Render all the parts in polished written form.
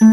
Hi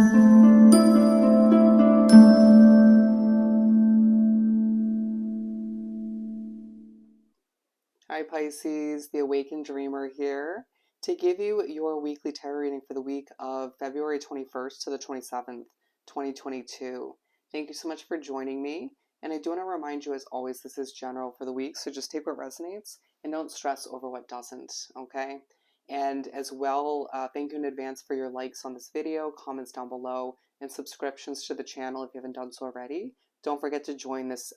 Pisces, the Awakened Dreamer here to give you your weekly tarot reading for the week of February 21st to the 27th, 2022. Thank you so much for joining me. And I do want to remind you, as always, this is general for the week, so just take what resonates and don't stress over what doesn't, okay? And as well, thank you in advance for your likes on this video, comments down below, and subscriptions to the channel if you haven't done so already. Don't forget to join this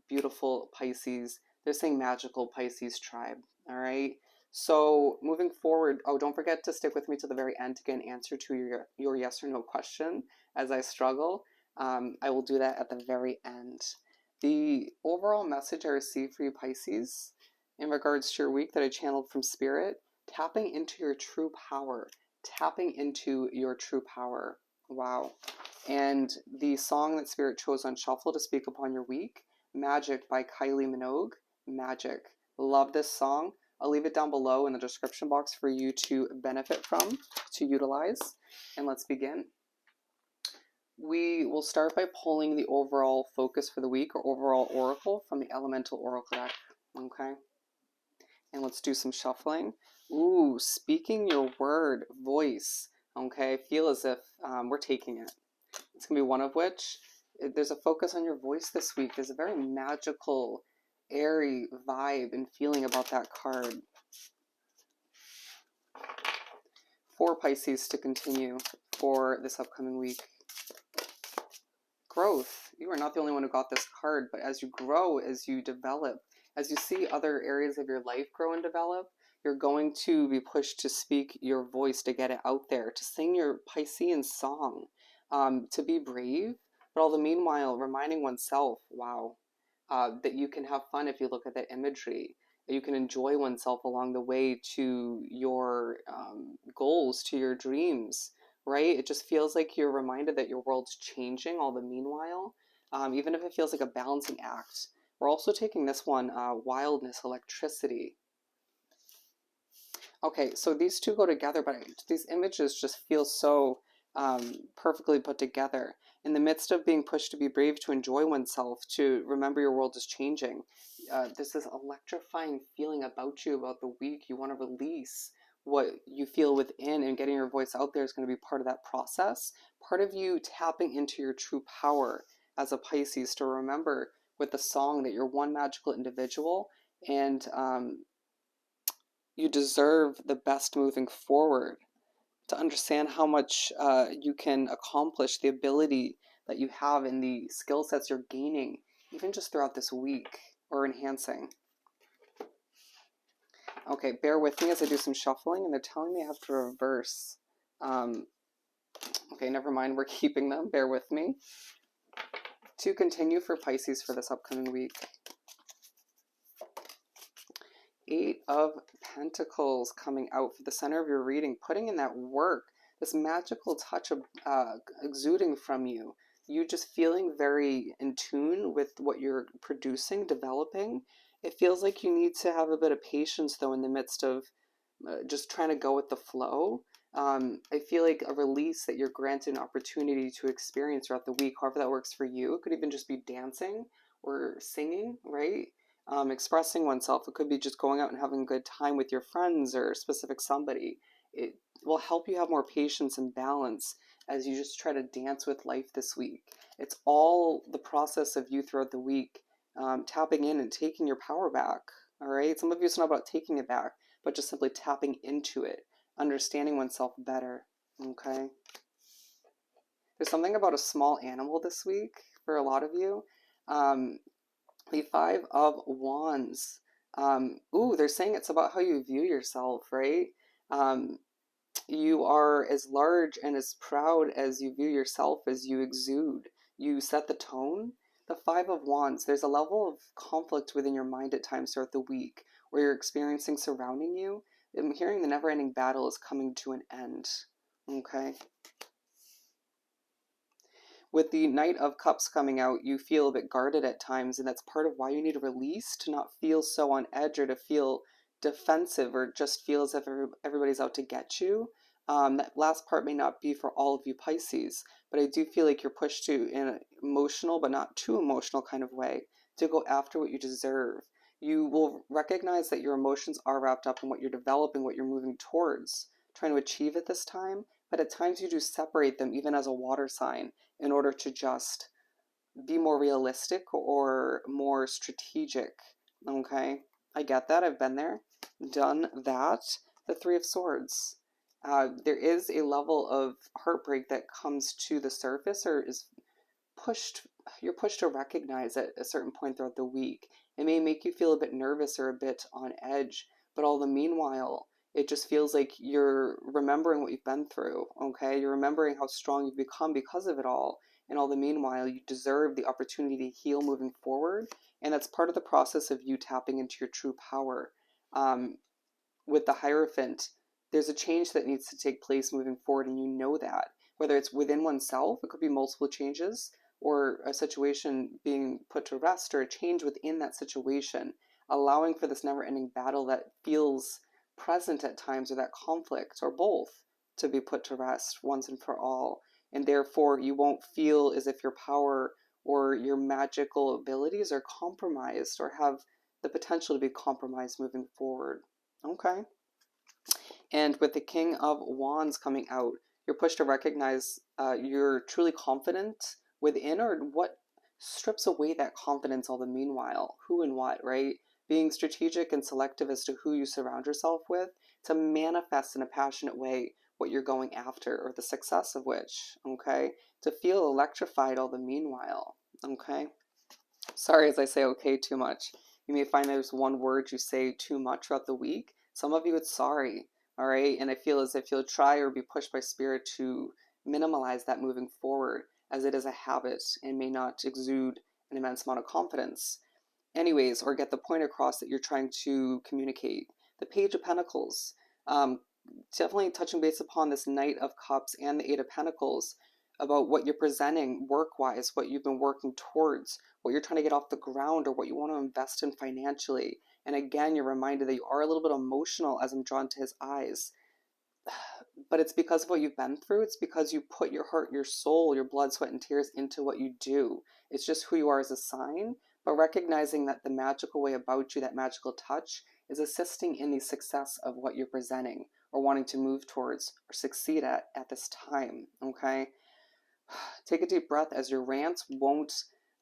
beautiful Pisces, they're saying magical Pisces tribe. All right. So moving forward, oh, don't forget to stick with me to the very end to get an answer to your yes or no question as I struggle. I will do that at the very end. The overall message I received for you Pisces in regards to your week that I channeled from Spirit, tapping into your true power, tapping into your true power. Wow. And the song that Spirit chose on shuffle to speak upon your week, Magic by Kylie Minogue. Magic. Love this song. I'll leave it down below in the description box for you to benefit from, to utilize. And let's begin. We will start by pulling the overall focus for the week or overall oracle from the Elemental Oracle deck. Okay. And let's do some shuffling. Ooh, speaking your word, voice. Okay, I feel as if we're taking it. It's going to be one of which. There's a focus on your voice this week. There's a very magical, airy vibe and feeling about that card. For Pisces to continue for this upcoming week. Growth. You are not the only one who got this card, but as you grow, as you develop, as you see other areas of your life grow and develop, you're going to be pushed to speak your voice, to get it out there, to sing your Piscean song, to be brave, but all the meanwhile reminding oneself, wow, that you can have fun if you look at that imagery, that you can enjoy oneself along the way to your goals, to your dreams, right? It just feels like you're reminded that your world's changing all the meanwhile, even if it feels like a balancing act. We're also taking this one, wildness, electricity. Okay, so these two go together, but these images just feel so perfectly put together. In the midst of being pushed to be brave, to enjoy oneself, to remember your world is changing, there's this electrifying feeling about you, about the week. You want to release what you feel within, and getting your voice out there is going to be part of that process. Part of you tapping into your true power as a Pisces, to remember with the song that you're one magical individual, and you deserve the best moving forward, to understand how much you can accomplish, the ability that you have and the skill sets you're gaining, even just throughout this week, or enhancing. Okay, bear with me as I do some shuffling, and they're telling me I have to reverse. Okay, never mind, we're keeping them, bear with me. To continue for Pisces for this upcoming week. 8 of Pentacles coming out for the center of your reading, putting in that work, this magical touch of exuding from you. You just feeling very in tune with what you're producing, developing. It feels like you need to have a bit of patience, though, in the midst of just trying to go with the flow. I feel like a release that you're granted an opportunity to experience throughout the week, however that works for you. It could even just be dancing or singing, right? Expressing oneself. It could be just going out and having a good time with your friends or a specific somebody. It will help you have more patience and balance as you just try to dance with life this week. It's all the process of you throughout the week, tapping in and taking your power back. All right. Some of you, it's not about taking it back, but just simply tapping into it, understanding oneself better. Okay. There's something about a small animal this week for a lot of you. The 5 of Wands. Ooh, they're saying it's about how you view yourself, right? You are as large and as proud as you view yourself, as you exude. You set the tone. The 5 of Wands, there's a level of conflict within your mind at times throughout the week where you're experiencing surrounding you. I'm hearing the never-ending battle is coming to an end. Okay. With the Knight of Cups coming out, you feel a bit guarded at times, and that's part of why you need a release, to not feel so on edge or to feel defensive or just feel as if everybody's out to get you. That last part may not be for all of you Pisces, but I do feel like you're pushed to, in an emotional but not too emotional kind of way, to go after what you deserve. You will recognize that your emotions are wrapped up in what you're developing, what you're moving towards, trying to achieve at this time, but at times you do separate them, even as a water sign, in order to just be more realistic or more strategic. Okay, I get that. I've been there, done that. The Three of Swords. There is a level of heartbreak that comes to the surface or is pushed, you're pushed to recognize at a certain point throughout the week. It may make you feel a bit nervous or a bit on edge, but all the meanwhile, it just feels like you're remembering what you've been through, okay? You're remembering how strong you've become because of it all. And all the meanwhile, you deserve the opportunity to heal moving forward. And that's part of the process of you tapping into your true power. Um, with the Hierophant, there's a change that needs to take place moving forward, and you know that. Whether it's within oneself, it could be multiple changes, or a situation being put to rest, or a change within that situation, allowing for this never ending battle that feels present at times, or that conflict, or both, to be put to rest once and for all. And therefore, you won't feel as if your power or your magical abilities are compromised or have the potential to be compromised moving forward. Okay. And with the King of Wands coming out, you're pushed to recognize you're truly confident within, or what strips away that confidence all the meanwhile. Who and what, right? Being strategic and selective as to who you surround yourself with to manifest in a passionate way what you're going after, or the success of which, okay? To feel electrified all the meanwhile, okay? Sorry as I say okay too much. You may find there's one word you say too much throughout the week. Some of you it's sorry, all right? And I feel as if you'll try or be pushed by spirit to minimalize that moving forward, as it is a habit and may not exude an immense amount of confidence. Anyways, or get the point across that you're trying to communicate. The Page of Pentacles, definitely touching base upon this Knight of Cups and the Eight of Pentacles, about what you're presenting work-wise, what you've been working towards, what you're trying to get off the ground, or what you want to invest in financially. And again, you're reminded that you are a little bit emotional as I'm drawn to his eyes. But it's because of what you've been through. It's because you put your heart, your soul, your blood, sweat, and tears into what you do. It's just who you are as a sign, but recognizing that the magical way about you, that magical touch, is assisting in the success of what you're presenting or wanting to move towards or succeed at this time, okay? Take a deep breath, as your rants won't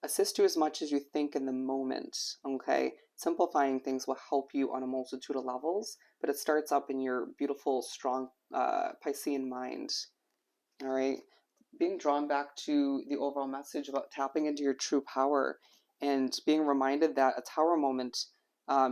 assist you as much as you think in the moment, okay? Simplifying things will help you on a multitude of levels, but it starts up in your beautiful, strong Piscean mind, all right? Being drawn back to the overall message about tapping into your true power and being reminded that a tower moment,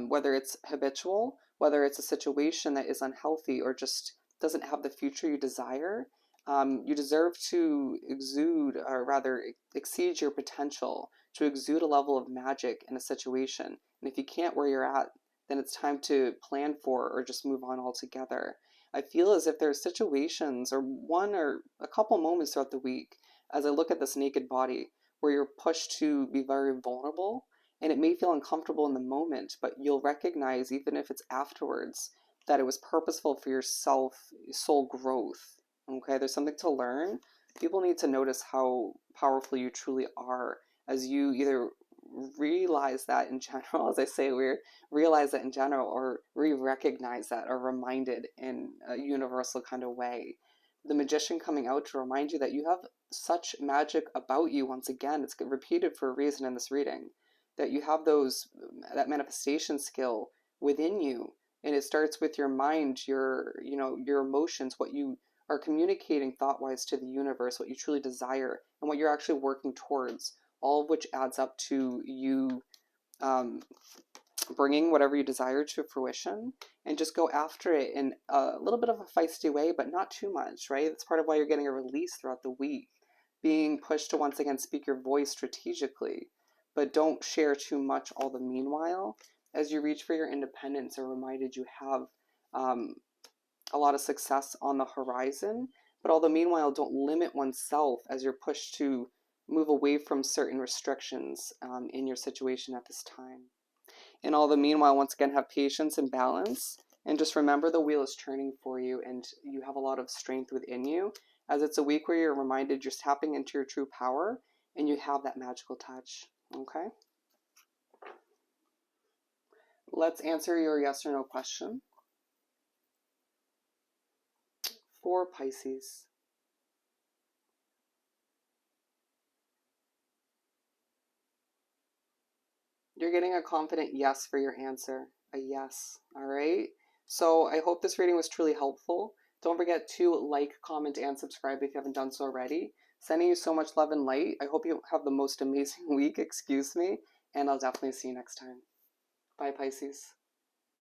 whether it's habitual, whether it's a situation that is unhealthy or just doesn't have the future you desire, you deserve to exude, or rather exceed your potential, to exude a level of magic in a situation. And if you can't where you're at, then it's time to plan for or just move on altogether. I feel as if there are situations or one or a couple moments throughout the week, as I look at this naked body, where you're pushed to be very vulnerable, and it may feel uncomfortable in the moment, but you'll recognize, even if it's afterwards, that it was purposeful for your soul growth. Okay, there's something to learn. People need to notice how powerful you truly are, as you either realize that in general, as I say weird, realize that in general, or re-recognize that, or reminded in a universal kind of way. The Magician coming out to remind you that you have such magic about you. Once again, it's repeated for a reason in this reading, that you have that manifestation skill within you, and it starts with your mind, your emotions, what you are communicating thought-wise to the universe, what you truly desire, and what you're actually working towards, all of which adds up to you bringing whatever you desire to fruition, and just go after it in a little bit of a feisty way, but not too much, right? That's part of why you're getting a release throughout the week, being pushed to once again speak your voice strategically, but don't share too much all the meanwhile, as you reach for your independence, and reminded you have a lot of success on the horizon, but all the meanwhile, don't limit oneself as you're pushed to move away from certain restrictions in your situation at this time. And all the meanwhile, once again, have patience and balance, And just remember the wheel is turning for you and you have a lot of strength within you, as it's a week where you're reminded you're tapping into your true power and you have that magical touch. Okay? Let's answer your yes or no question. For Pisces. You're getting a confident yes for your answer. A yes. All right. So I hope this reading was truly helpful. Don't forget to like, comment, and subscribe if you haven't done so already. Sending you so much love and light. I hope you have the most amazing week, excuse me, and I'll definitely see you next time. Bye, Pisces.